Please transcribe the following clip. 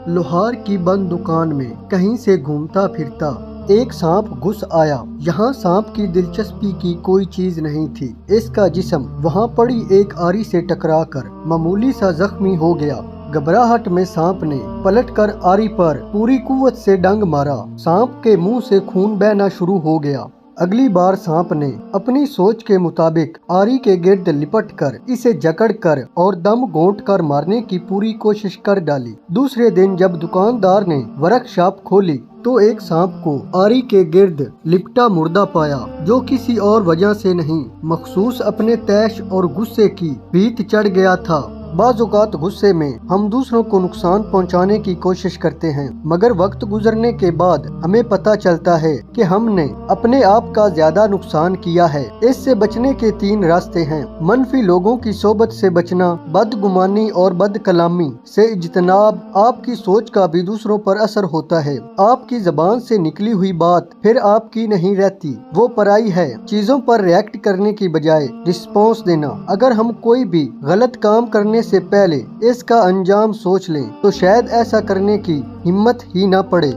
लोहार की बंद दुकान में कहीं से घूमता फिरता एक सांप घुस आया। यहाँ सांप की दिलचस्पी की कोई चीज नहीं थी। इसका जिस्म वहाँ पड़ी एक आरी से टकराकर मामूली सा जख्मी हो गया। घबराहट में सांप ने पलटकर आरी पर पूरी कुव्वत से डंग मारा। सांप के मुंह से खून बहना शुरू हो गया। अगली बार सांप ने अपनी सोच के मुताबिक आरी के गिर्द लिपट कर इसे जकड़ कर और दम घोंट कर मारने की पूरी कोशिश कर डाली। दूसरे दिन जब दुकानदार ने वर्कशॉप खोली तो एक सांप को आरी के गिर्द लिपटा मुर्दा पाया, जो किसी और वजह से नहीं, मखसूस अपने तैश और गुस्से की भीत चढ़ गया था। बाज़ औक़ात गुस्से में हम दूसरों को नुकसान पहुंचाने की कोशिश करते हैं, मगर वक्त गुजरने के बाद हमें पता चलता है कि हमने अपने आप का ज्यादा नुकसान किया है। इससे बचने के 3 रास्ते हैं। मनफी लोगों की सोबत से बचना, बदगुमानी और बदकलामी से इज्तनाब। आपकी सोच का भी दूसरों पर असर होता है। आपकी जबान से निकली हुई बात फिर आपकी नहीं रहती, वो पराई है। चीजों पर रिएक्ट करने की बजाय रिस्पॉन्स देना। अगर हम कोई भी गलत काम करने से पहले इसका अंजाम सोच लें तो शायद ऐसा करने की हिम्मत ही ना पड़े।